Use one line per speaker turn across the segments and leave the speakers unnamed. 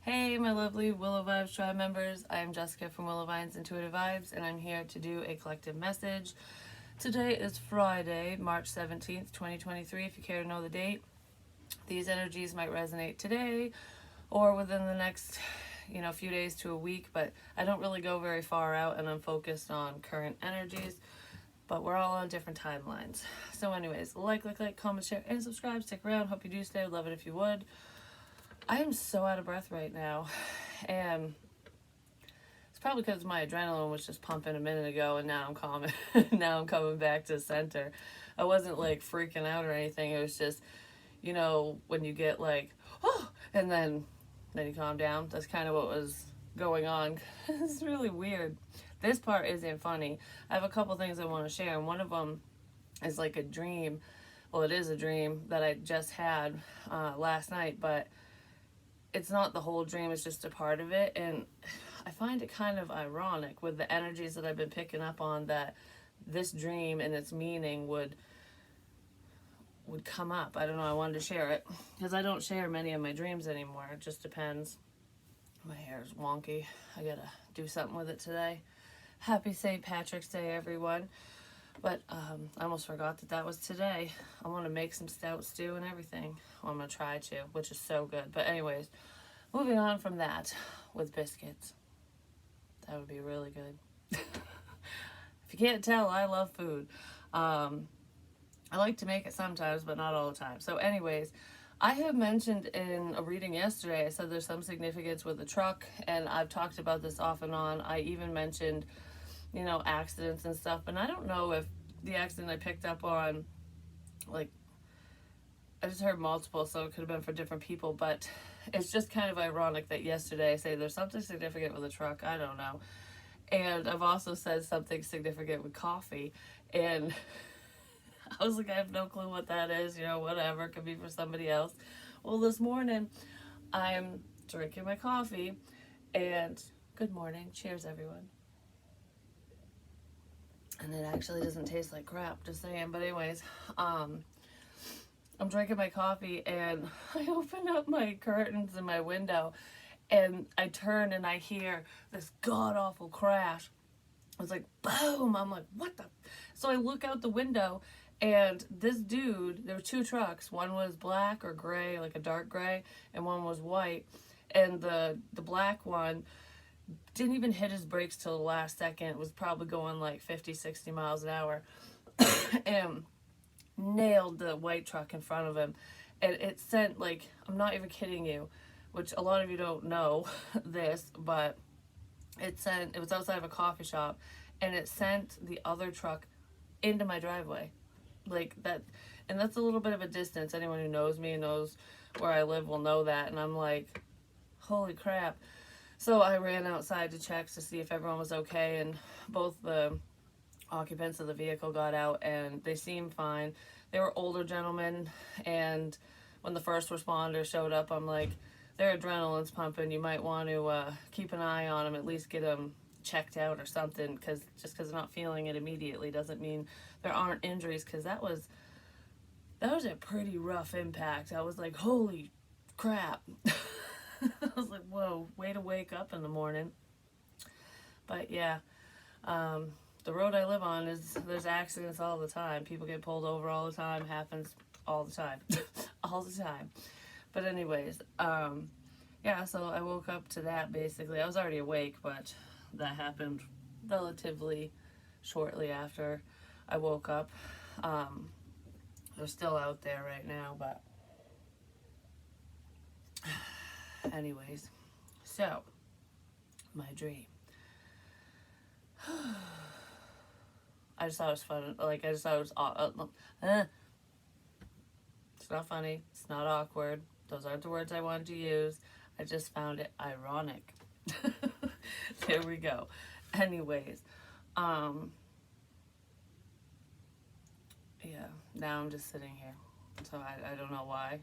Hey, my lovely Willow Vibes tribe members. I am Jessica from Willow Vines Intuitive Vibes, and I'm here to do a collective message. Today is Friday, March 17th, 2023. If you care to know the date, these energies might resonate today or within the next, few days to a week, but I don't really go very far out and I'm focused on current energies, but we're all on different timelines. So, anyways, like, comment, share, and subscribe. Stick around. Hope you do stay. Would love it if you would. I am so out of breath right now, and it's probably because my adrenaline was just pumping a minute ago, and now I'm calm. Now I'm coming back to center. I wasn't like freaking out or anything. It was just, when you get like, oh, and then you calm down. That's kind of what was going on. It's really weird. This part isn't funny. I have a couple things I want to share, and one of them is like a dream. Well, it is a dream that I just had last night, but it's not the whole dream, it's just a part of it. And I find it kind of ironic with the energies that I've been picking up on that this dream and its meaning would come up. I don't know, I wanted to share it because I don't share many of my dreams anymore. It just depends. My hair is wonky. I gotta do something with it today. Happy St. Patrick's Day, everyone. But I almost forgot that was today. I want to make some stout stew and everything. Well, I'm going to try to, which is so good. But anyways, moving on from that with biscuits. That would be really good. If you can't tell, I love food. I like to make it sometimes, but not all the time. So anyways, I have mentioned in a reading yesterday, I said there's some significance with the truck, and I've talked about this off and on. I even mentioned accidents and stuff. And I don't know if the accident I picked up on, like, I just heard multiple, so it could have been for different people. But it's just kind of ironic that yesterday I say there's something significant with a truck. I don't know. And I've also said something significant with coffee. And I was like, I have no clue what that is. Whatever. It could be for somebody else. Well, this morning, I'm drinking my coffee. And good morning. Cheers, everyone. And it actually doesn't taste like crap, just saying. But anyways, I'm drinking my coffee and I open up my curtains in my window and I turn and I hear this god awful crash. I was like, boom! I'm like, what the? So I look out the window and this dude, there were two trucks. One was black or gray, like a dark gray, and one was white. And the black one didn't even hit his brakes till the last second. It was probably going like 50, 60 miles an hour. And nailed the white truck in front of him. And it sent, like, I'm not even kidding you, which a lot of you don't know this, but it was outside of a coffee shop, and it sent the other truck into my driveway. Like that, and that's a little bit of a distance. Anyone who knows me and knows where I live will know that. And I'm like, holy crap. So I ran outside to check to see if everyone was okay, and both the occupants of the vehicle got out and they seemed fine. They were older gentlemen, and when the first responder showed up, I'm like, their adrenaline's pumping. You might want to keep an eye on them, at least get them checked out or something, because just because they're not feeling it immediately doesn't mean there aren't injuries, because that was a pretty rough impact. I was like, holy crap. I was like, whoa, way to wake up in the morning. But yeah, the road I live on there's accidents all the time. People get pulled over all the time. Happens all the time. All the time. But anyways, yeah, so I woke up to that basically. I was already awake, but that happened relatively shortly after I woke up. They're still out there right now, but anyways, so my dream. I just thought it was fun. Like, I just thought it was. It's not funny. It's not awkward. Those aren't the words I wanted to use. I just found it ironic. There we go. Anyways, yeah. Now I'm just sitting here. So I don't know why.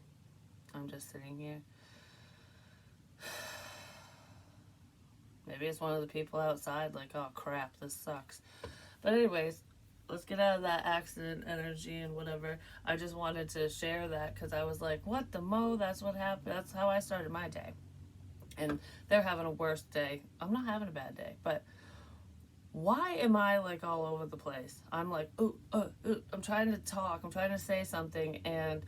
I'm just sitting here. Maybe it's one of the people outside like, oh crap, this sucks. But anyways, let's get out of that accident energy and whatever. I just wanted to share that because I was like, what the mo? That's what happened. That's how I started my day. and they're having a worse day. I'm not having a bad day, but why am I like all over the place? I'm like, ooh, I'm trying to talk, I'm trying to say something, and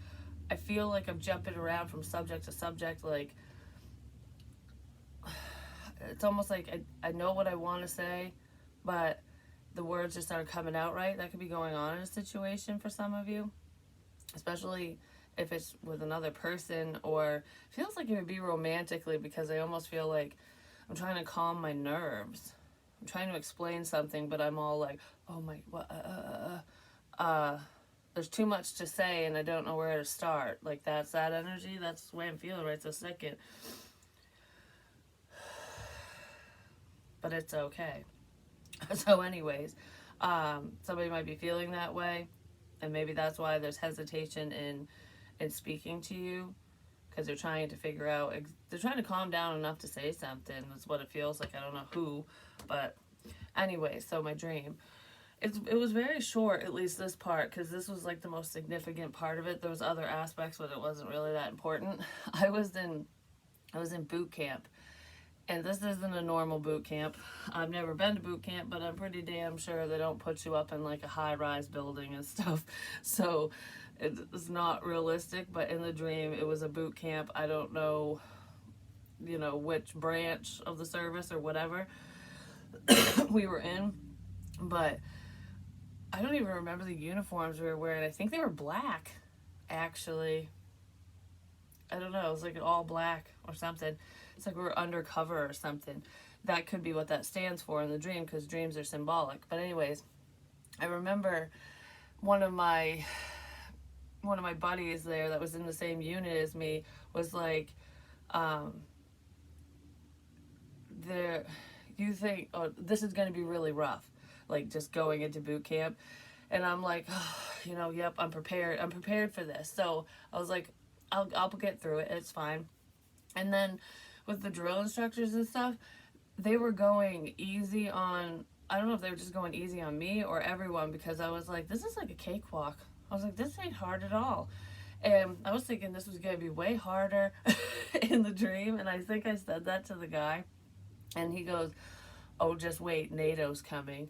I feel like I'm jumping around from subject to subject. Like, it's almost like I know what I want to say, but the words just aren't coming out right. That could be going on in a situation for some of you, especially if it's with another person, or feels like it would be romantically, because I almost feel like I'm trying to calm my nerves. I'm trying to explain something, but I'm all like, oh my, what, there's too much to say and I don't know where to start. Like, that's that energy. That's the way I'm feeling right this second. But it's okay. So anyways, somebody might be feeling that way, and maybe that's why there's hesitation in speaking to you, because they're trying to figure out, they're trying to calm down enough to say something. That's what it feels like. I don't know who, but anyway, so my dream, it was very short, at least this part, because this was like the most significant part of it. There was other aspects, but it wasn't really that important. I was in boot camp. And this isn't a normal boot camp. I've never been to boot camp, but I'm pretty damn sure they don't put you up in like a high-rise building and stuff. So it's not realistic, but in the dream, it was a boot camp. I don't know, which branch of the service or whatever we were in, but I don't even remember the uniforms we were wearing. I think they were black, actually. I don't know. It was like all black or something. It's like we were undercover or something. That could be what that stands for in the dream, because dreams are symbolic. But anyways, I remember one of my buddies there that was in the same unit as me was like, there, you think, oh, this is going to be really rough, like just going into boot camp. And I'm like, oh, yep, I'm prepared for this. So I was like, I'll get through it. It's fine. And then with the drill instructors and stuff, they were going easy on, I don't know if they were just going easy on me or everyone, because I was like, this is like a cakewalk. I was like, this ain't hard at all. And I was thinking this was going to be way harder in the dream. And I think I said that to the guy. And he goes, oh, just wait, NATO's coming.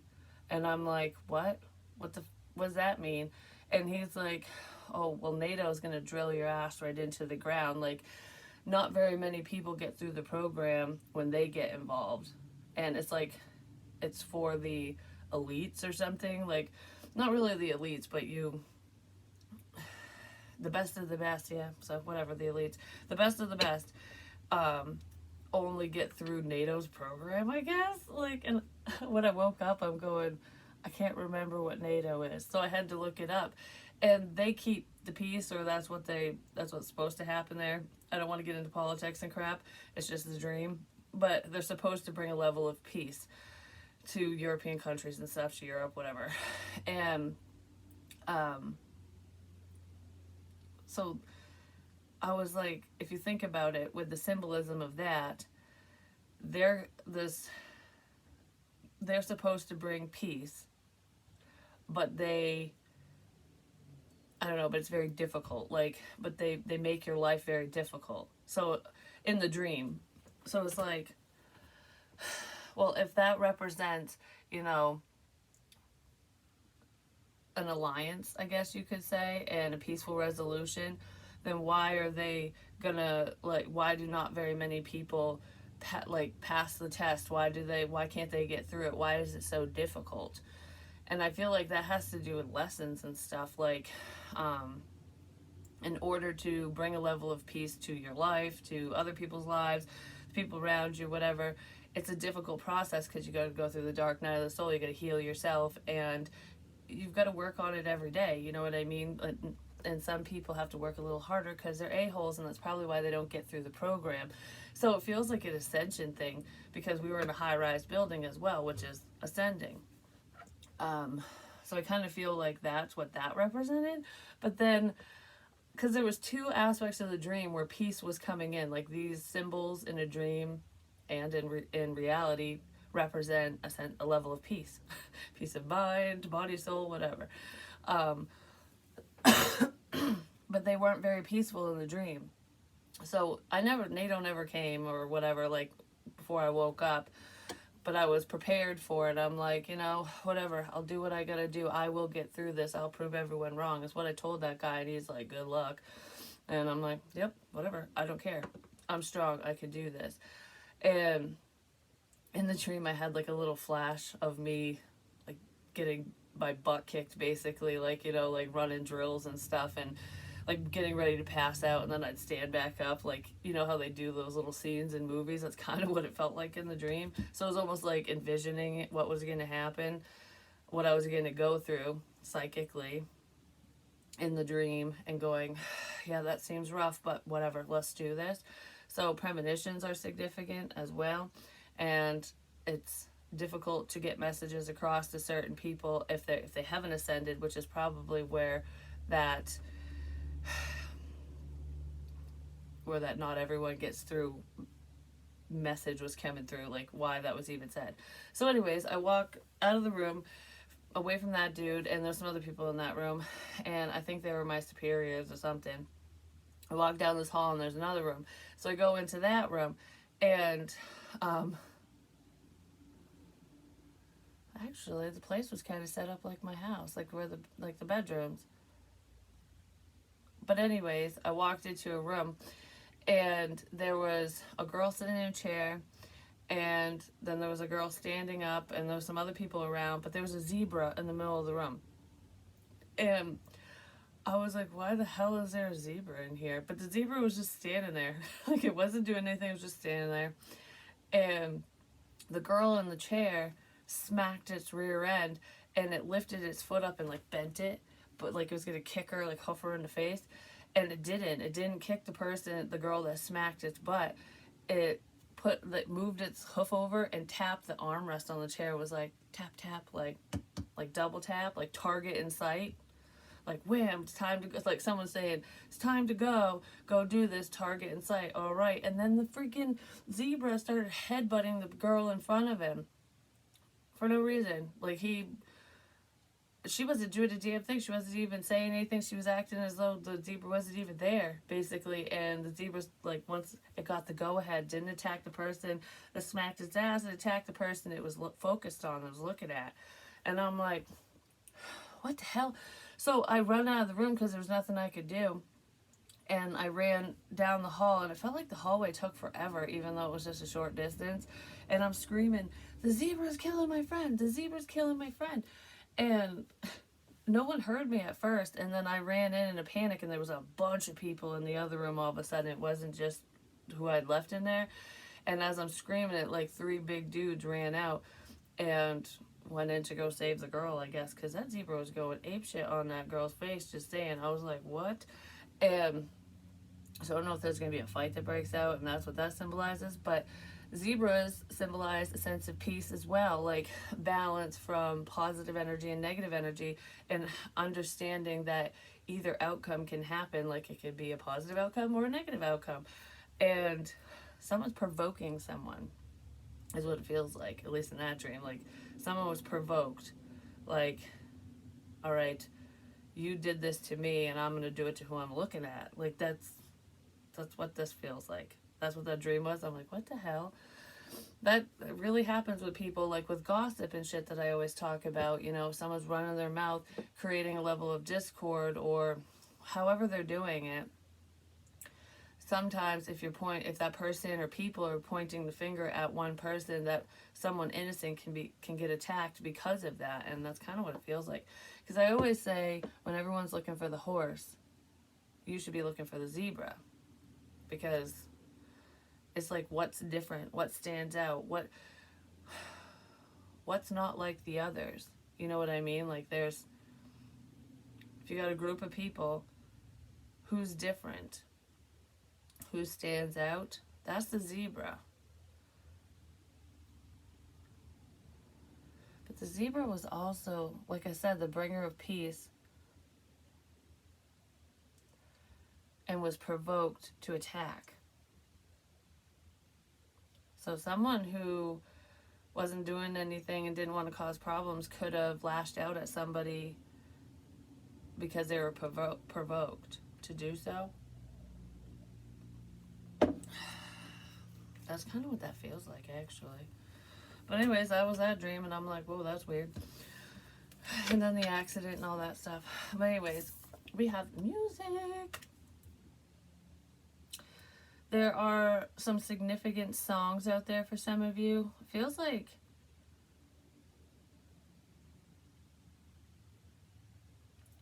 And I'm like, what? What does that mean? And he's like, oh, well, NATO's going to drill your ass right into the ground. Like, not very many people get through the program when they get involved. And it's like, it's for the elites or something. Like, not really the elites, but the best of the best, yeah. So whatever, the elites. The best of the best only get through NATO's program, I guess. Like, and when I woke up, I'm going, I can't remember what NATO is. So I had to look it up. And they keep the peace, or that's what's supposed to happen there. I don't want to get into politics and crap. It's just a dream. But they're supposed to bring a level of peace to European countries and stuff, to Europe, whatever. And so I was like, if you think about it, with the symbolism of that, they're supposed to bring peace, but I don't know, but it's very difficult. Like, but they make your life very difficult. So in the dream, so it's like, well, if that represents, an alliance, I guess you could say, and a peaceful resolution, then why are they gonna, like, why do not very many people pass the test? Why can't they get through it? Why is it so difficult? And I feel like that has to do with lessons and stuff. Like, in order to bring a level of peace to your life, to other people's lives, people around you, whatever, it's a difficult process, because you got to go through the dark night of the soul. You got to heal yourself, and you've got to work on it every day. You know what I mean? And some people have to work a little harder because they're a-holes, and that's probably why they don't get through the program. So it feels like an ascension thing, because we were in a high-rise building as well, which is ascending. So I kind of feel like that's what that represented. But then, because there was two aspects of the dream where peace was coming in, like these symbols in a dream and in reality represent a level of peace. Peace of mind, body, soul, whatever. But they weren't very peaceful in the dream. So NATO never came or whatever, like before I woke up, but I was prepared for it. I'm like, whatever, I'll do what I gotta do. I will get through this. I'll prove everyone wrong. Is what I told that guy, and he's like, good luck. And I'm like, yep, whatever. I don't care. I'm strong. I can do this. And in the dream, I had like a little flash of me, like getting my butt kicked, basically, like, like running drills and stuff, and like getting ready to pass out, and then I'd stand back up, like, how they do those little scenes in movies. That's kind of what it felt like in the dream. So it was almost like envisioning what was going to happen, what I was going to go through psychically in the dream, and going, yeah, that seems rough, but whatever, let's do this. So premonitions are significant as well, and it's difficult to get messages across to certain people if they haven't ascended, which is probably that where that not everyone gets through message was coming through, like why that was even said. So anyways, I walk out of the room away from that dude, and there's some other people in that room, and I think they were my superiors or something. I walk down this hall and there's another room. So I go into that room, and actually the place was kind of set up like my house, like where the bedrooms. But anyways, I walked into a room, and there was a girl sitting in a chair, and then there was a girl standing up, and there was some other people around, but there was a zebra in the middle of the room. And I was like, why the hell is there a zebra in here? But the zebra was just standing there. Like, it wasn't doing anything, it was just standing there. And the girl in the chair smacked its rear end, and it lifted its foot up and like bent it, but like it was gonna kick her, like hoof her in the face. And it didn't kick the girl that smacked its butt. It moved its hoof over and tapped the armrest on the chair. It was like tap tap, like double tap, like target in sight, like wham, it's time to go. It's like someone saying, it's time to go do this, target in sight, all right. And then the freaking zebra started headbutting the girl in front of him for no reason. Like, she wasn't doing a damn thing. She wasn't even saying anything. She was acting as though the zebra wasn't even there, basically. And the zebra's, like, once it got the go-ahead, didn't attack the person that smacked its ass. It attacked the person it was focused on, it was looking at. And I'm like, what the hell? So I run out of the room because there was nothing I could do. And I ran down the hall, and it felt like the hallway took forever, even though it was just a short distance. And I'm screaming, the zebra's killing my friend! The zebra's killing my friend! And no one heard me at first, and then I ran in a panic, and there was a bunch of people in the other room all of a sudden. It wasn't just who I'd left in there. And as I'm screaming it, like 3 big dudes ran out and went in to go save the girl, I guess, because that zebra was going apeshit on that girl's face, just saying. I was like, what? And so I don't know if there's going to be a fight that breaks out, and that's what that symbolizes, but zebras symbolize a sense of peace as well, like balance from positive energy and negative energy, and understanding that either outcome can happen, like it could be a positive outcome or a negative outcome. And someone's provoking someone, is what it feels like, at least in that dream. Like, someone was provoked, like, all right, you did this to me, and I'm going to do it to who I'm looking at. Like, that's what this feels like. That's what that dream was. I'm like, what the hell? That really happens with people, like with gossip and shit that I always talk about. Someone's running their mouth, creating a level of discord, or however they're doing it. Sometimes if that person or people are pointing the finger at one person, that someone innocent can get attacked because of that. And that's kind of what it feels like. Because I always say, when everyone's looking for the horse, you should be looking for the zebra. Because it's like, what's different, what stands out, what's not like the others. You know what I mean? Like, if you got a group of people, who's different, who stands out, that's the zebra. But the zebra was also, like I said, the bringer of peace, and was provoked to attack. So someone who wasn't doing anything and didn't want to cause problems could have lashed out at somebody because they were provoked to do so. That's kind of what that feels like, actually. But anyways, that was that dream, and I'm like, whoa, that's weird. And then the accident and all that stuff. But anyways, we have music. There are some significant songs out there for some of you. It feels like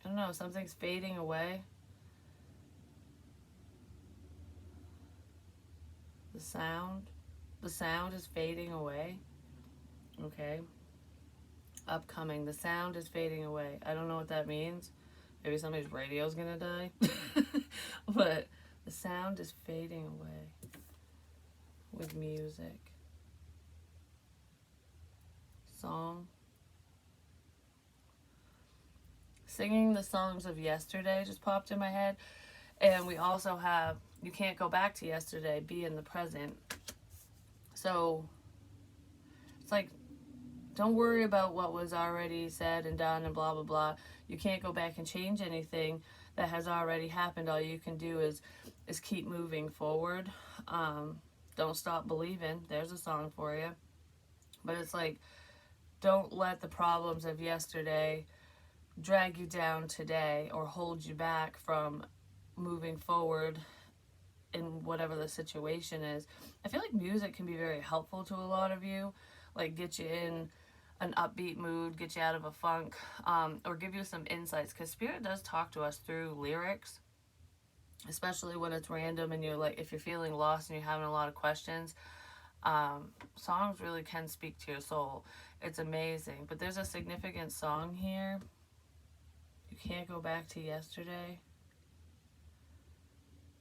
I don't know, something's fading away. The sound is fading away. Okay. Upcoming, the sound is fading away. I don't know what that means. Maybe somebody's radio's gonna die. But the sound is fading away with music. Song. Singing the songs of yesterday just popped in my head. And we also have, you can't go back to yesterday, be in the present. So it's like, don't worry about what was already said and done and blah, blah, blah. You can't go back and change anything that has already happened. All you can do is keep moving forward. Don't stop believing. There's a song for you. But it's like, don't let the problems of yesterday drag you down today or hold you back from moving forward in whatever the situation is. I feel like music can be very helpful to a lot of you, like get you in an upbeat mood, get you out of a funk, or give you some insights, because Spirit does talk to us through lyrics, especially when it's random and you're like, if you're feeling lost and you're having a lot of questions. Songs really can speak to your soul. It's amazing. But there's a significant song here. You can't go back to yesterday.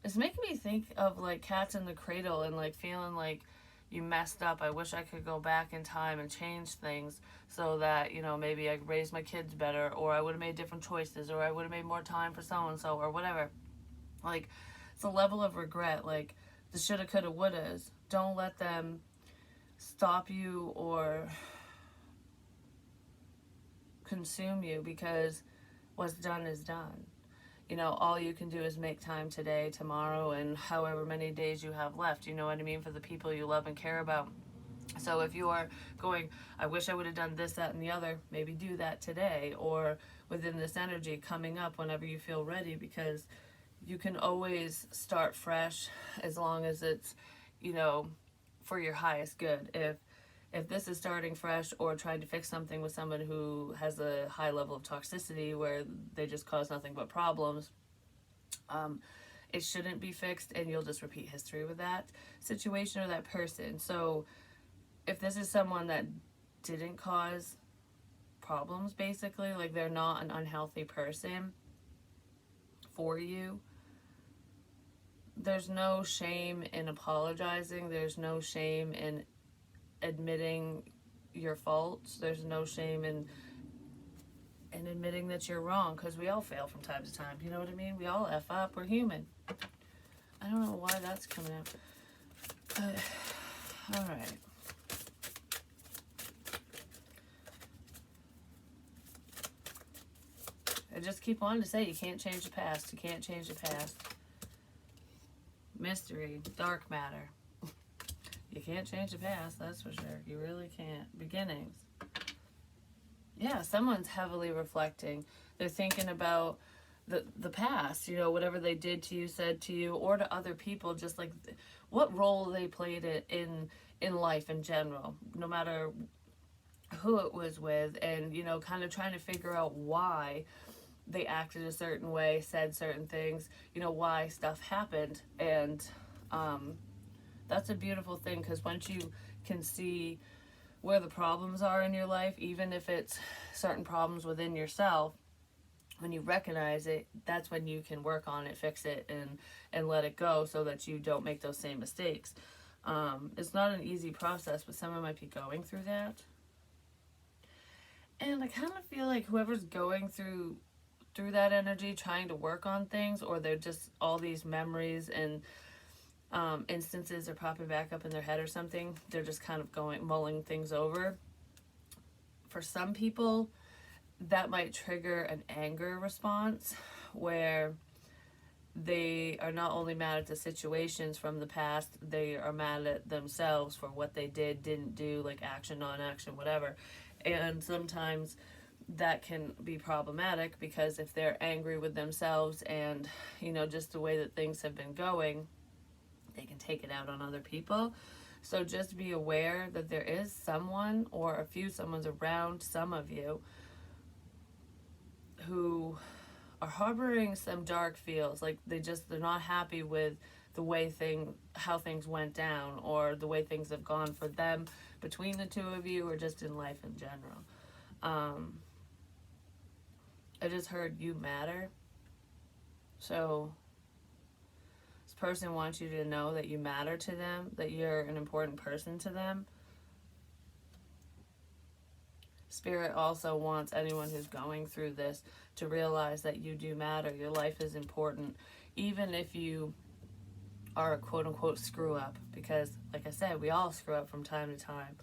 It's making me think of like Cats in the Cradle and like feeling like you messed up. I wish I could go back in time and change things so that, you know, maybe I could raise my kids better, or I would have made different choices, or I would have made more time for so-and-so, or whatever. Like, it's a level of regret, like the shoulda, coulda, wouldas. Don't let them stop you or consume you, because what's done is done. You know, all you can do is make time today, tomorrow, and however many days you have left, you know what I mean, for the people you love and care about. So if you are going, I wish I would have done this, that, and the other, maybe do that today, or within this energy coming up whenever you feel ready, because you can always start fresh as long as it's, you know, for your highest good. If this is starting fresh or trying to fix something with someone who has a high level of toxicity where they just cause nothing but problems, it shouldn't be fixed, and you'll just repeat history with that situation or that person. So if this is someone that didn't cause problems, basically, like they're not an unhealthy person for you, there's no shame in apologizing. There's no shame in admitting your faults. There's no shame in admitting that you're wrong, because we all fail from time to time. You know what I mean? We all F up. We're human. I don't know why that's coming up. All right. I just keep wanting to say you can't change the past. You can't change the past. Mystery, dark matter. You can't change the past, that's for sure. You really can't. Beginnings. Yeah, someone's heavily reflecting. They're thinking about the past, you know, whatever they did to you, said to you, or to other people, just like what role they played in life in general, no matter who it was with, and, you know, kind of trying to figure out why they acted a certain way, said certain things, you know, why stuff happened. And that's a beautiful thing, because once you can see where the problems are in your life, even if it's certain problems within yourself, when you recognize it, that's when you can work on it, fix it, and let it go, so that you don't make those same mistakes. It's not an easy process, but someone might be going through that. And I kind of feel like whoever's going through that energy, trying to work on things, or they're just all these memories and instances are popping back up in their head or something, they're just kind of mulling things over. For some people, that might trigger an anger response where they are not only mad at the situations from the past, they are mad at themselves for what they did, didn't do, like action, non-action, whatever. And sometimes that can be problematic because if they're angry with themselves and, just the way that things have been going, they can take it out on other people. So just be aware that there is someone or a few someone's around some of you who are harboring some dark feels, like they're not happy with the way how things went down, or the way things have gone for them between the two of you, or just in life in general. I just heard you matter. So this person wants you to know that you matter to them, that you're an important person to them. Spirit also wants anyone who's going through this to realize that you do matter. Your life is important, even if you are a quote-unquote screw-up, because, like I said, we all screw up from time to time.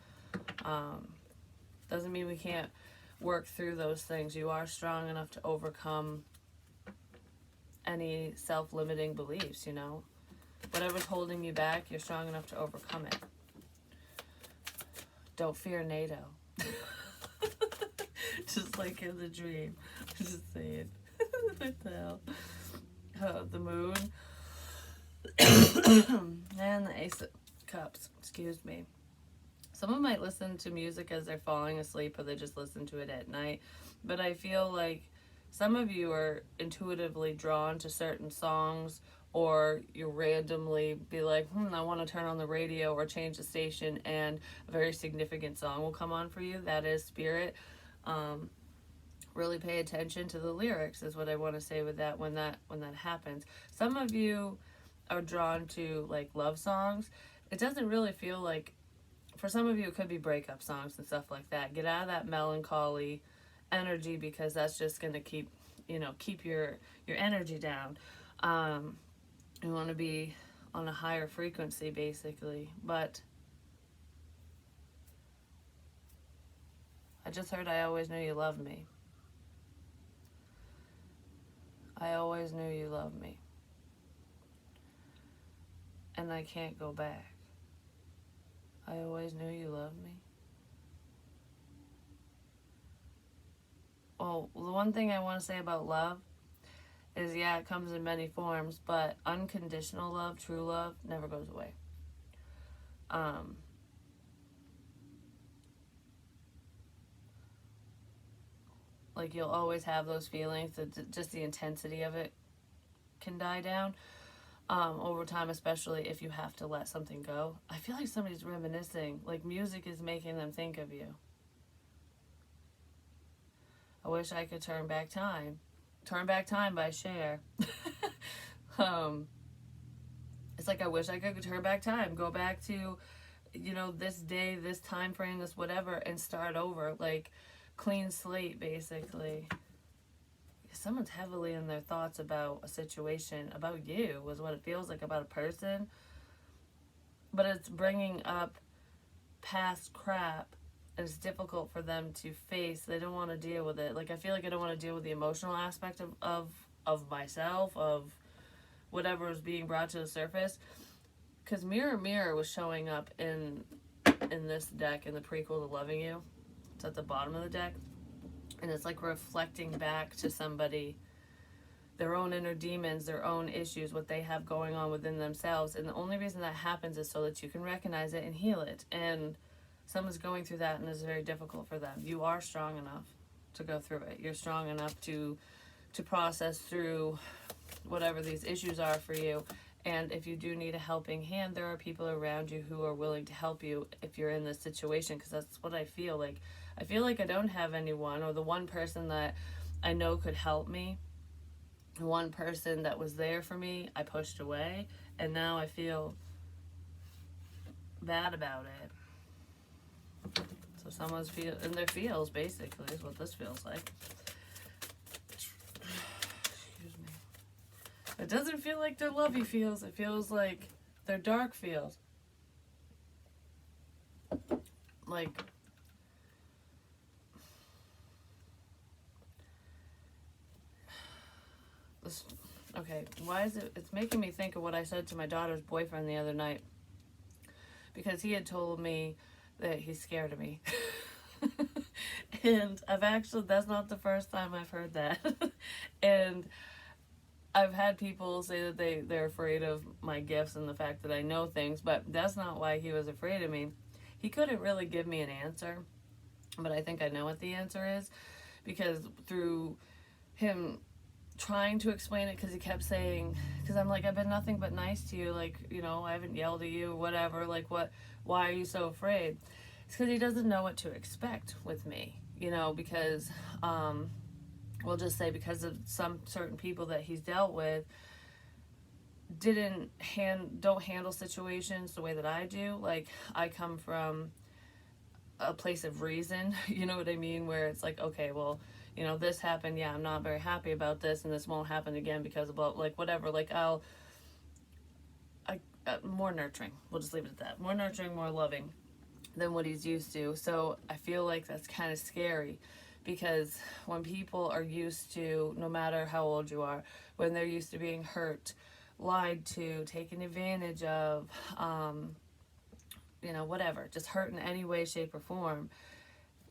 Doesn't mean we can't work through those things. You are strong enough to overcome any self-limiting beliefs, Whatever's holding you back, you're strong enough to overcome it. Don't fear NATO. Just like in the dream. Just saying. What the hell? The moon. And the Ace of Cups. Excuse me. Someone might listen to music as they're falling asleep, or they just listen to it at night. But I feel like some of you are intuitively drawn to certain songs, or you randomly be like, I want to turn on the radio or change the station, and a very significant song will come on for you. That is spirit. Really pay attention to the lyrics is what I want to say with that when that happens. Some of you are drawn to like love songs. It doesn't really feel like, for some of you it could be breakup songs and stuff like that. Get out of that melancholy energy, because that's just going to keep your energy down. You want to be on a higher frequency basically. But I just heard I always knew you loved me. I always knew you loved me. And I can't go back. I always knew you loved me. Well, the one thing I want to say about love is, it comes in many forms, but unconditional love, true love, never goes away. Like, you'll always have those feelings, that just the intensity of it can die down over time, especially if you have to let something go. I feel like somebody's reminiscing, like music is making them think of you. I wish I could turn back time. Turn Back Time by Cher. It's like, I wish I could turn back time, go back to, this day, this time frame, this whatever, and start over, like clean slate basically. Someone's heavily in their thoughts about a situation, about you, is what it feels like, about a person. But it's bringing up past crap, and it's difficult for them to face. They don't want to deal with it. Like, I feel like I don't want to deal with the emotional aspect of myself, of whatever is being brought to the surface. Because Mirror Mirror was showing up in this deck, in the prequel to Loving You. It's at the bottom of the deck. And it's like reflecting back to somebody their own inner demons, their own issues, what they have going on within themselves. And the only reason that happens is so that you can recognize it and heal it. And someone's going through that, and it's very difficult for them. You are strong enough to go through it. You're strong enough to process through whatever these issues are for you. And if you do need a helping hand, there are people around you who are willing to help you if you're in this situation, because that's what I feel like. I feel like I don't have anyone, or the one person that I know could help me, the one person that was there for me, I pushed away, and now I feel bad about it. So someone's in their feels, basically, is what this feels like. Excuse me. It doesn't feel like they're lovey feels. It feels like they're dark feels. Like, Okay, why is it? It's making me think of what I said to my daughter's boyfriend the other night, because he had told me that he's scared of me. And that's not the first time I've heard that. And I've had people say that they're afraid of my gifts and the fact that I know things, but that's not why he was afraid of me. He couldn't really give me an answer, but I think I know what the answer is, because through him trying to explain it, because he kept saying, because I'm like, I've been nothing but nice to you, like, I haven't yelled at you, whatever, like, why are you so afraid? It's because he doesn't know what to expect with me, because we'll just say, because of some certain people that he's dealt with, don't handle situations the way that I do. Like, I come from a place of reason, you know what I mean, where it's like, okay, well, this happened, yeah, I'm not very happy about this, and this won't happen again because of, like, whatever, like, more nurturing, we'll just leave it at that, more nurturing, more loving than what he's used to. So I feel like that's kind of scary, because when people are used to, no matter how old you are, when they're used to being hurt, lied to, taken advantage of, whatever, just hurt in any way, shape, or form,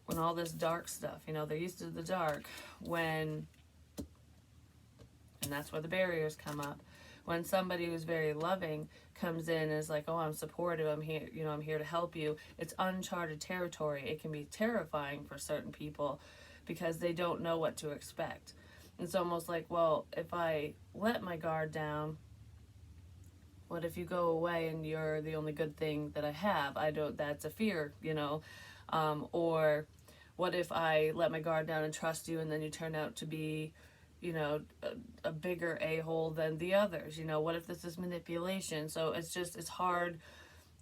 when all this dark stuff, they're used to the dark, and that's where the barriers come up. When somebody who's very loving comes in and is like, oh, I'm supportive, I'm here, I'm here to help you, it's uncharted territory. It can be terrifying for certain people, because they don't know what to expect. It's almost like, well, if I let my guard down, what if you go away and you're the only good thing that I have? That's a fear, or what if I let my guard down and trust you, and then you turn out to be, a bigger a-hole than the others? What if this is manipulation? So it's hard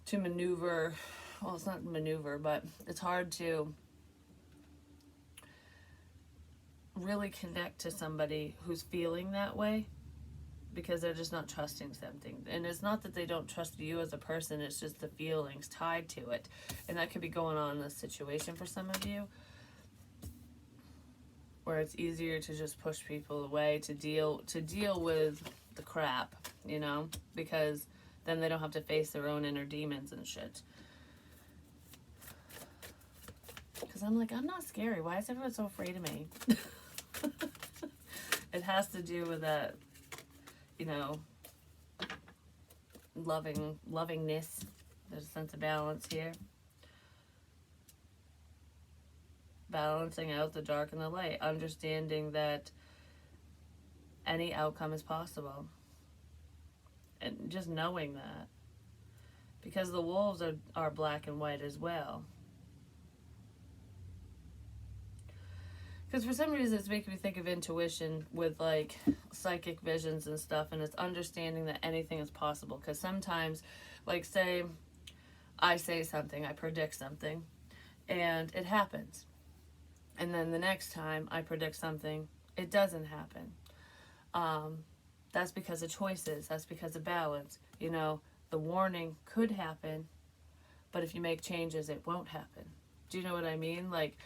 to maneuver. Well, it's not maneuver, but it's hard to really connect to somebody who's feeling that way, because they're just not trusting something. And it's not that they don't trust you as a person, it's just the feelings tied to it. And that could be going on in this situation for some of you, where it's easier to just push people away to deal with the crap, because then they don't have to face their own inner demons and shit. Because I'm like, I'm not scary. Why is everyone so afraid of me? It has to do with that, lovingness. There's a sense of balance here. Balancing out the dark and the light. Understanding that any outcome is possible. And just knowing that. Because the wolves are black and white as well. Because for some reason it's making me think of intuition with, like, psychic visions and stuff, and it's understanding that anything is possible. Because sometimes, like, say I say something, I predict something, and it happens. And then the next time I predict something, it doesn't happen. That's because of choices. That's because of balance. The warning could happen, but if you make changes, it won't happen. Do you know what I mean? Like,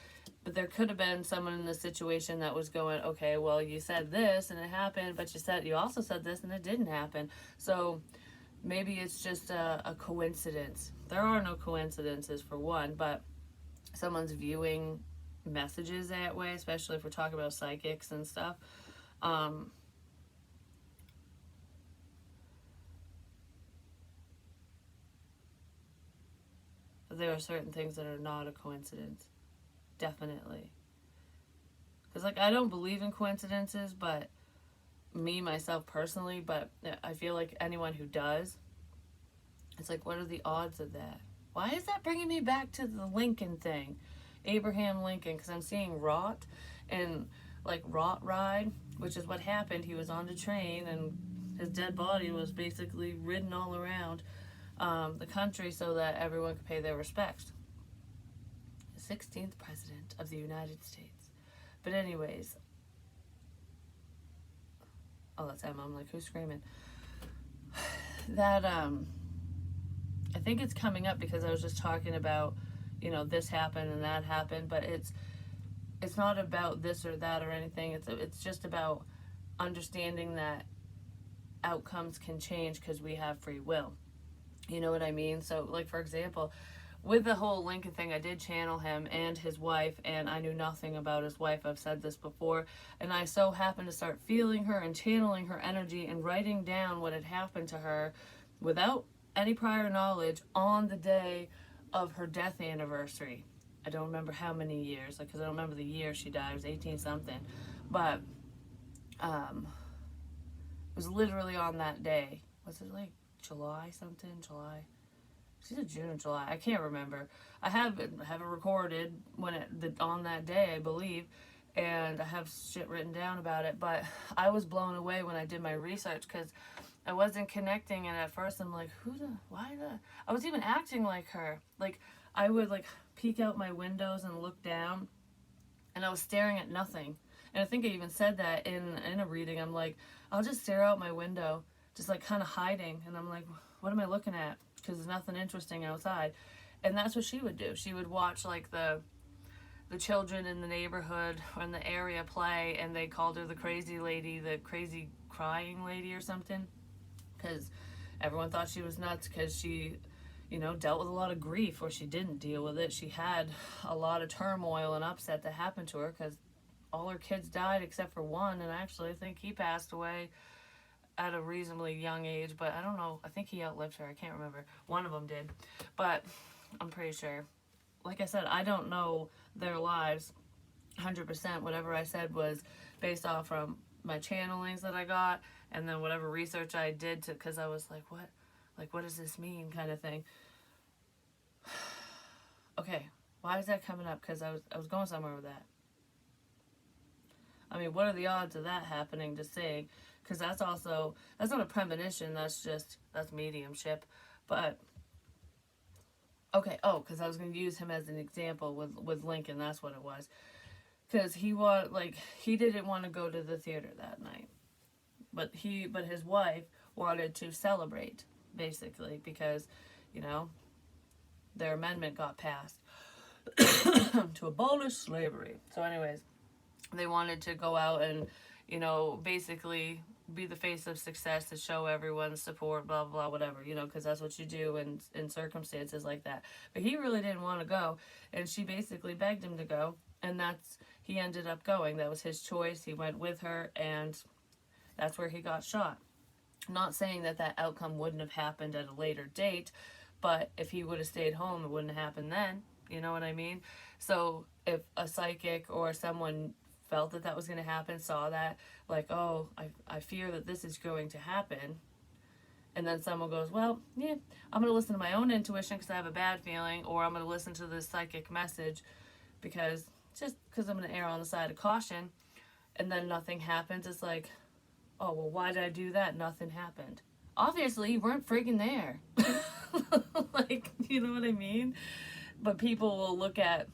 but there could have been someone in the situation that was going, okay, well, you said this and it happened, but you also said this and it didn't happen. So maybe it's just a coincidence. There are no coincidences, for one, but someone's viewing messages that way, especially if we're talking about psychics and stuff. There are certain things that are not a coincidence. Definitely. Because, like, I don't believe in coincidences, but myself personally, but I feel like anyone who does, it's like, what are the odds of that? Why is that bringing me back to the Lincoln thing? Abraham Lincoln, because I'm seeing rot, and, like, rot ride, which is what happened. He was on the train, and his dead body was basically ridden all around the country so that everyone could pay their respects. 16th president of the United States. But anyways, oh, that's Emma. I'm like, who's screaming? That, I think it's coming up because I was just talking about, this happened and that happened, but it's not about this or that or anything. It's just about understanding that outcomes can change because we have free will. You know what I mean? So, like, for example, with the whole Lincoln thing, I did channel him and his wife, and I knew nothing about his wife. I've said this before. And I so happened to start feeling her and channeling her energy and writing down what had happened to her without any prior knowledge on the day of her death anniversary. I don't remember how many years, because I don't remember the year she died. It was 18 something. But it was literally on that day. Was it like July something? July? It's either June or July. I can't remember. I have it recorded on that day, I believe, and I have shit written down about it. But I was blown away when I did my research because I wasn't connecting, and at first I'm like, I was even acting like her. Like, I would like peek out my windows and look down, and I was staring at nothing. And I think I even said that in a reading. I'm like, I'll just stare out my window, just like kind of hiding, and I'm like, what am I looking at? Because there's nothing interesting outside. And that's what she would do. She would watch like the children in the neighborhood or in the area play, and they called her the crazy lady, the crazy crying lady or something, because everyone thought she was nuts because she, dealt with a lot of grief, or she didn't deal with it. She had a lot of turmoil and upset that happened to her because all her kids died except for one, and actually I think he passed away at a reasonably young age, but I don't know. I think he outlived her. I can't remember. One of them did, but I'm pretty sure. Like I said, I don't know their lives 100%. Whatever I said was based off from my channelings that I got, and then whatever research I did because I was like, what does this mean, kind of thing. Okay, why is that coming up? Because I was going somewhere with that. I mean, what are the odds of that happening, to say? Because that's not a premonition, that's mediumship. But, okay, because I was going to use him as an example with Lincoln, that's what it was. Because he didn't want to go to the theater that night. But his wife wanted to celebrate, basically, because, their amendment got passed to abolish slavery. So anyways, they wanted to go out and, basically be the face of success to show everyone support, blah, blah, blah, whatever, because that's what you do in circumstances like that. But he really didn't want to go, and she basically begged him to go, and he ended up going. That was his choice. He went with her, and that's where he got shot. I'm not saying that outcome wouldn't have happened at a later date, but if he would have stayed home, it wouldn't have happened then. You know what I mean? So if a psychic or someone felt that was going to happen, saw that, like, oh, I fear that this is going to happen, and then someone goes, well, yeah, I'm going to listen to my own intuition because I have a bad feeling, or I'm going to listen to this psychic message because I'm going to err on the side of caution, and then nothing happens. It's like, oh, well, why did I do that? Nothing happened. Obviously, you weren't freaking there. Like, you know what I mean? But people will look at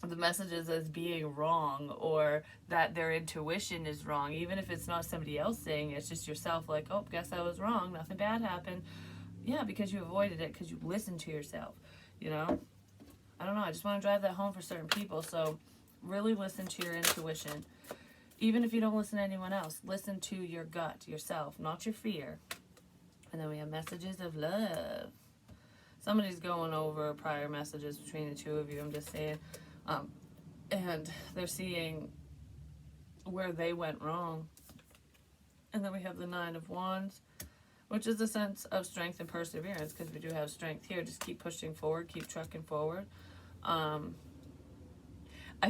the messages as being wrong, or that their intuition is wrong, even if it's not somebody else saying it, it's just yourself, like, oh, guess I was wrong, nothing bad happened. Yeah, because you avoided it, because you listened to yourself, I don't know, I just want to drive that home for certain people. So really listen to your intuition. Even if you don't listen to anyone else, listen to your gut, yourself, not your fear. And then we have messages of love. Somebody's going over prior messages between the two of you, I'm just saying. And they're seeing where they went wrong. And then we have the Nine of Wands, which is a sense of strength and perseverance, because we do have strength here. Just keep pushing forward, keep trucking forward. I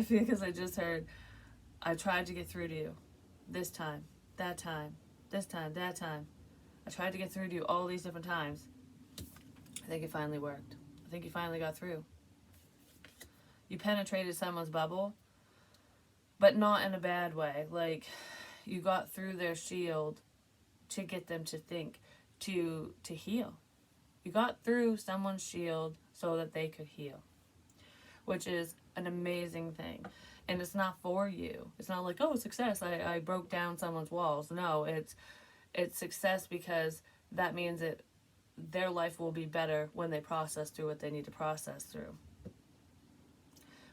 feel, because I just heard, I tried to get through to you this time, that time, this time, that time. I tried to get through to you all these different times. I think it finally worked. I think you finally got through. You penetrated someone's bubble, but not in a bad way. Like, you got through their shield to get them to think, to heal. You got through someone's shield so that they could heal, which is an amazing thing. And it's not for you. It's not like, oh, success, I broke down someone's walls. No, it's success because that means that their life will be better when they process through what they need to process through.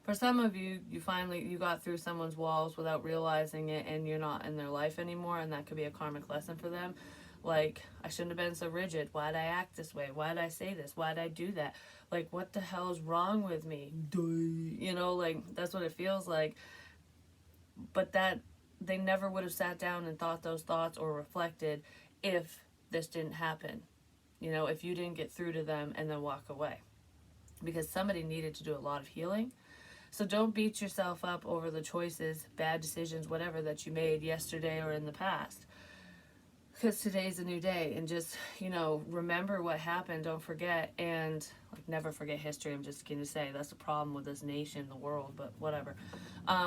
For some of you, you got through someone's walls without realizing it, and you're not in their life anymore, and that could be a karmic lesson for them. Like, I shouldn't have been so rigid. Why'd I act this way? Why'd I say this? Why'd I do that? Like, what the hell is wrong with me? You know, like, that's what it feels like. But that, they never would have sat down and thought those thoughts or reflected if this didn't happen. You know, if you didn't get through to them and then walk away. Because somebody needed to do a lot of healing. So don't beat yourself up over the choices, bad decisions, whatever that you made yesterday or in the past. Because today's a new day, and just, you know, remember what happened, don't forget, and like never forget history. I'm just going to say that's the problem with this nation, the world, but whatever.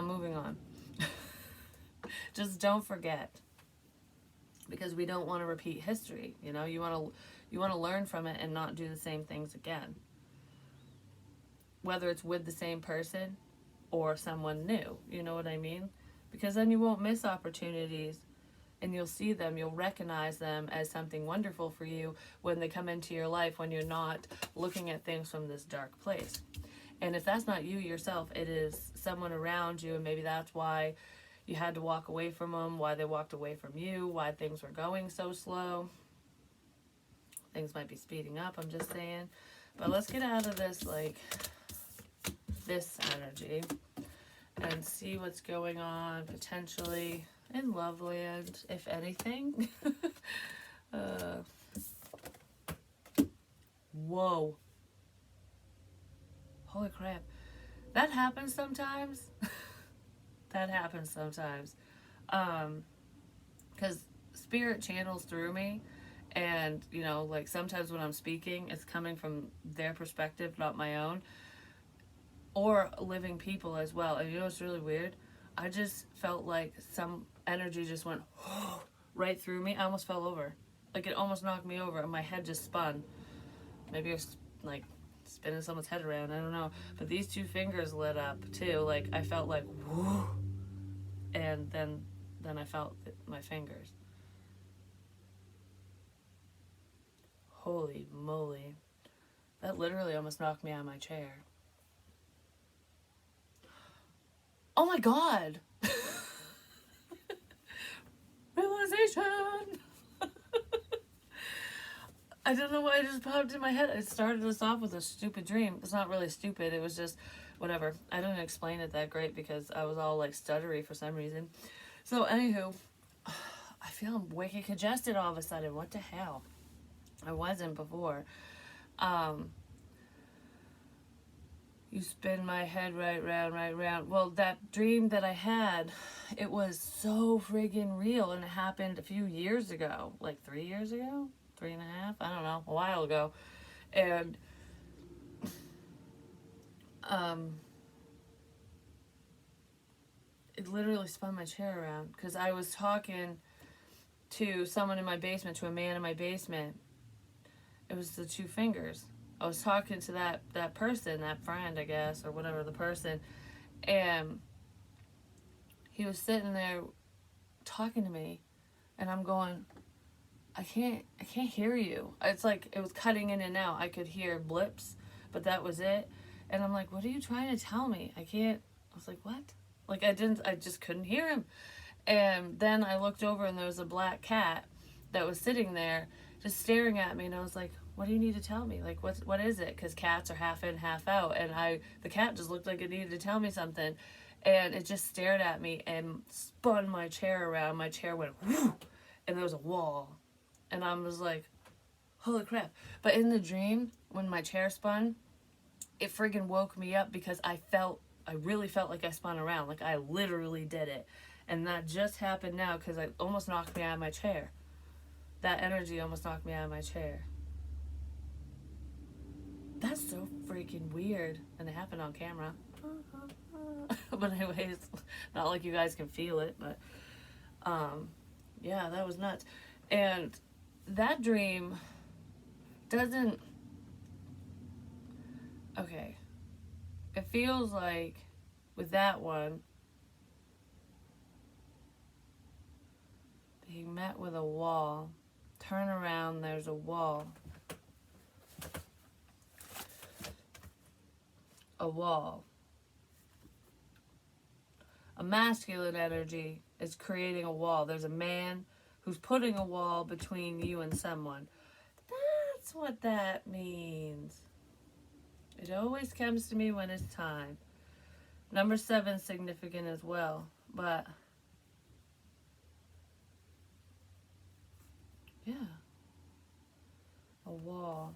Moving on. Just don't forget, because we don't want to repeat history. You know, you want to learn from it and not do the same things again. Whether it's with the same person or someone new, you know what I mean? Because then you won't miss opportunities, and you'll see them, you'll recognize them as something wonderful for you when they come into your life, when you're not looking at things from this dark place. And if that's not you yourself, it is someone around you, and maybe that's why you had to walk away from them, why they walked away from you, why things were going so slow. Things might be speeding up, I'm just saying. But let's get out of this, like, this energy and see what's going on potentially in Loveland, if anything. Whoa. Holy crap. That happens sometimes. That happens sometimes. Because spirit channels through me. And, you know, like sometimes when I'm speaking, it's coming from their perspective, not my own. Or living people as well. And you know what's really weird? I just felt like some energy just went right through me. I almost fell over. Like it almost knocked me over and my head just spun. Maybe I was like spinning someone's head around. I don't know. But these two fingers lit up too. Like I felt like whoo. And then I felt my fingers. Holy moly. That literally almost knocked me out of my chair. Oh my god! Realization! I don't know why it just popped in my head. It started us off with a stupid dream. It's not really stupid. It was just whatever. I didn't explain it that great because I was all like stuttery for some reason. So anywho, I feel wicked congested all of a sudden. What the hell? I wasn't before. You spin my head right round. Well, that dream that I had, it was so friggin' real, and it happened a few years ago. Like 3 years ago? 3.5? I don't know. A while ago. And, it literally spun my chair around. Because I was talking to someone in my basement, to a man in my basement. It was the two fingers. I was talking to that person, that friend, I guess, or whatever, the person, and he was sitting there talking to me, and I'm going, I can't hear you. It's like it was cutting in and out. I could hear blips, but that was it. And I'm like, what are you trying to tell me? I was like, what? Like I just couldn't hear him. And then I looked over and there was a black cat that was sitting there just staring at me, and I was like, what do you need to tell me? Like, what is it? Because cats are half in, half out, and the cat just looked like it needed to tell me something, and it just stared at me and spun my chair around. My chair went whoo, and there was a wall, and I was like, holy crap. But in the dream, when my chair spun, it friggin' woke me up because I really felt like I spun around, like I literally did it, and that just happened now because it almost knocked me out of my chair. That energy almost knocked me out of my chair. That's so freaking weird. And it happened on camera. But anyways, not like you guys can feel it, but yeah, that was nuts. And that dream doesn't, okay, it feels like with that one, being met with a wall. Turn around, there's a wall. A wall. A masculine energy is creating a wall. There's a man who's putting a wall between you and someone. That's what that means. It always comes to me when it's time. Number 7 is significant as well, but yeah, a wall.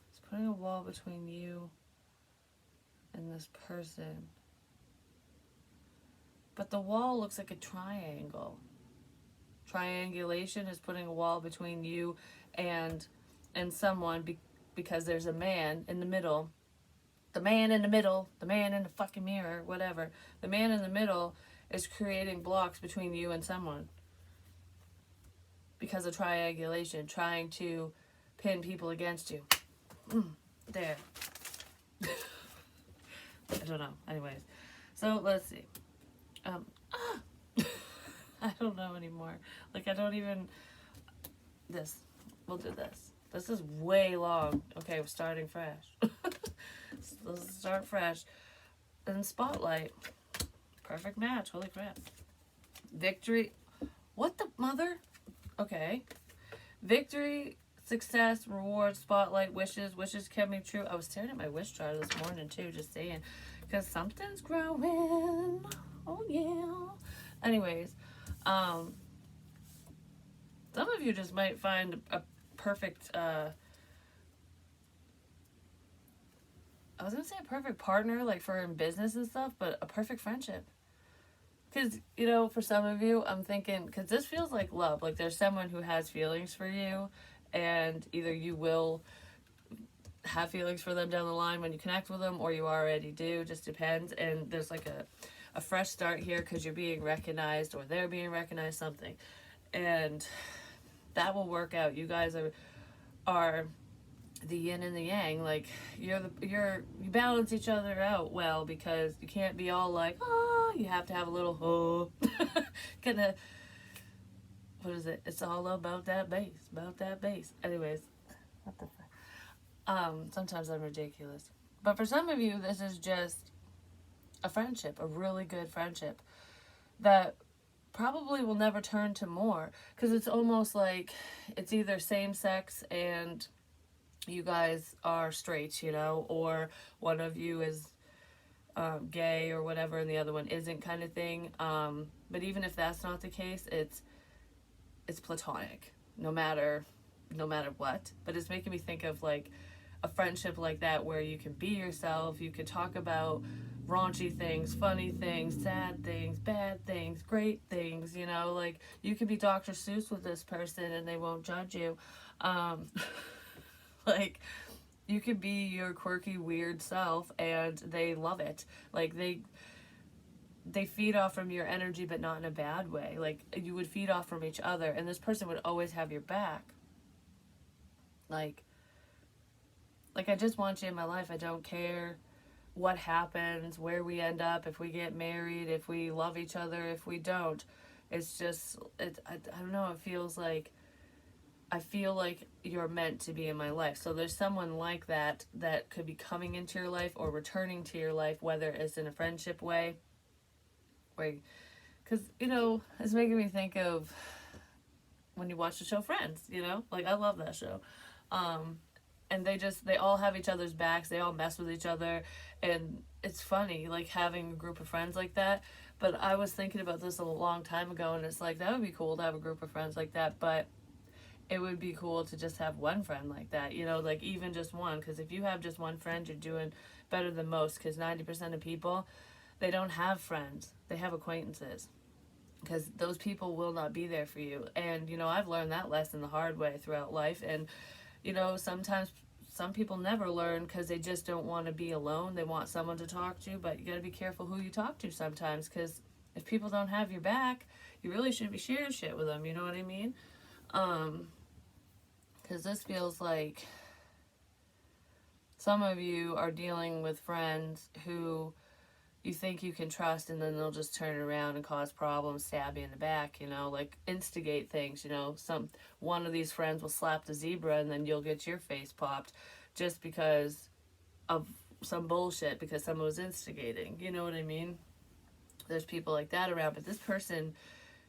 It's putting a wall between you and this person. But the wall looks like a triangle. Triangulation is putting a wall between you and someone because there's a man in the middle. The man in the middle, the man in the fucking mirror, whatever. The man in the middle is creating blocks between you and someone because of triangulation, trying to pin people against you. There. I don't know. Anyways, so let's see. I don't know anymore. Like, I don't even... This. We'll do this. This is way long. Okay, we're starting fresh. Let's start fresh. And Spotlight. Perfect match. Holy crap. Victory. What the mother? Okay. Victory, success, reward, spotlight, wishes. Wishes can be true. I was staring at my wish chart this morning, too, just saying. Because something's growing. Oh, yeah. Anyways, some of you just might find a perfect, I was going to say a perfect partner, like for in business and stuff, but a perfect friendship. Because, you know, for some of you, I'm thinking, because this feels like love. Like there's someone who has feelings for you, and either you will have feelings for them down the line when you connect with them, or you already do, just depends. And there's like a fresh start here because you're being recognized, or they're being recognized, something. And that will work out. You guys are the yin and the yang. Like you balance each other out well, because you can't be all like, oh, you have to have a little gonna, what is it? It's all about that bass. Anyways, what the fuck? Sometimes I'm ridiculous, but for some of you, this is just a friendship, a really good friendship that probably will never turn to more, because it's almost like it's either same sex and you guys are straight, you know, or one of you is gay or whatever and the other one isn't, kind of thing. But even if that's not the case, it's platonic, no matter what. But it's making me think of like a friendship like that, where you can be yourself, you can talk about raunchy things, funny things, sad things, bad things, great things, you know, like you can be Dr. Seuss with this person and they won't judge you. Like you could be your quirky, weird self and they love it. Like they feed off from your energy, but not in a bad way. Like you would feed off from each other, and this person would always have your back. Like I just want you in my life. I don't care what happens, where we end up, if we get married, if we love each other, if we don't. It's just, I don't know, it feels like, I feel like you're meant to be in my life. So there's someone like that could be coming into your life or returning to your life, whether it's in a friendship way. Because, you know, it's making me think of when you watch the show Friends, you know? Like, I love that show. And they all have each other's backs. They all mess with each other. And it's funny, like, having a group of friends like that. But I was thinking about this a long time ago, and it's like, that would be cool to have a group of friends like that. But it would be cool to just have one friend like that, you know, like even just one. Because if you have just one friend, you're doing better than most. Because 90% of people, they don't have friends. They have acquaintances. Because those people will not be there for you. And, you know, I've learned that lesson the hard way throughout life. And, you know, sometimes some people never learn because they just don't want to be alone. They want someone to talk to, but you got to be careful who you talk to sometimes, because if people don't have your back, you really shouldn't be sharing shit with them, you know what I mean? Because this feels like some of you are dealing with friends who you think you can trust, and then they'll just turn around and cause problems, stab you in the back, you know, like instigate things, you know. One of these friends will slap the zebra and then you'll get your face popped just because of some bullshit, because someone was instigating, you know what I mean? There's people like that around, but this person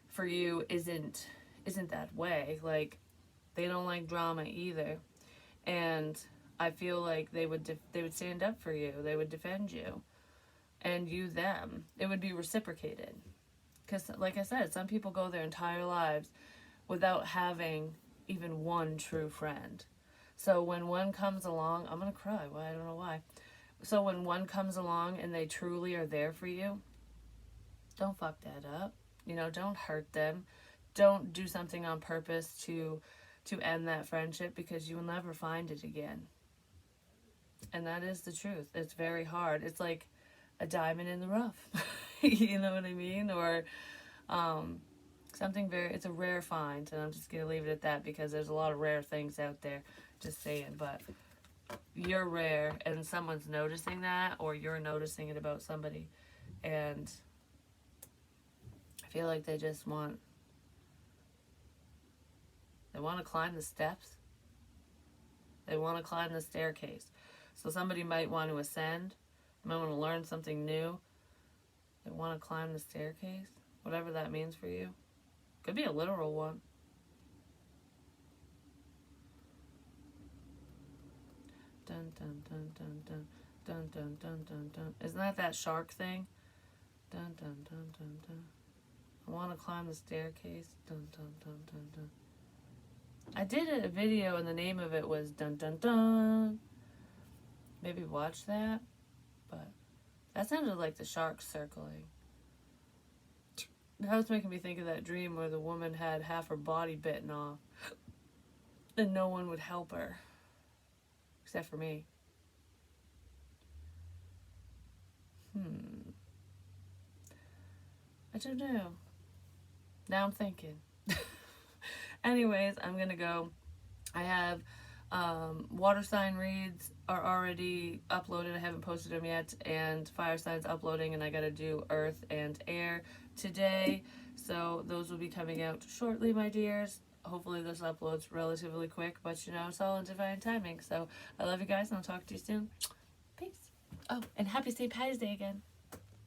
for you isn't isn't that way. Like, they don't like drama either. And I feel like they would stand up for you. They would defend you, and you them. It would be reciprocated. Because, like I said, some people go their entire lives without having even one true friend. So when one comes along, I'm gonna cry. Well, I don't know why. So when one comes along and they truly are there for you, don't fuck that up. You know, don't hurt them. Don't do something on purpose to end that friendship, because you will never find it again. And that is the truth. It's very hard. It's like a diamond in the rough. You know what I mean? Or something it's a rare find. And I'm just going to leave it at that, because there's a lot of rare things out there. Just saying. But you're rare, and someone's noticing that, or you're noticing it about somebody. And I feel like they just want to climb the steps. They want to climb the staircase. So somebody might want to ascend. They might want to learn something new. They want to climb the staircase. Whatever that means for you. Could be a literal one. Dun dun dun dun dun dun dun dun dun dun. Isn't that shark thing? Dun dun dun dun dun. I want to climb the staircase. Dun dun dun dun dun. I did a video and the name of it was Dun Dun Dun. Maybe watch that. But that sounded like the sharks circling. That was making me think of that dream where the woman had half her body bitten off. And no one would help her. Except for me. I don't know. Now I'm thinking. Anyways, I'm gonna go. I have water sign reads are already uploaded. I haven't posted them yet, and fire signs uploading, and I gotta do earth and air today. So those will be coming out shortly, my dears. Hopefully this uploads relatively quick, but you know, it's all in divine timing. So I love you guys, and I'll talk to you soon. Peace. Oh, and happy St. Patty's Day again.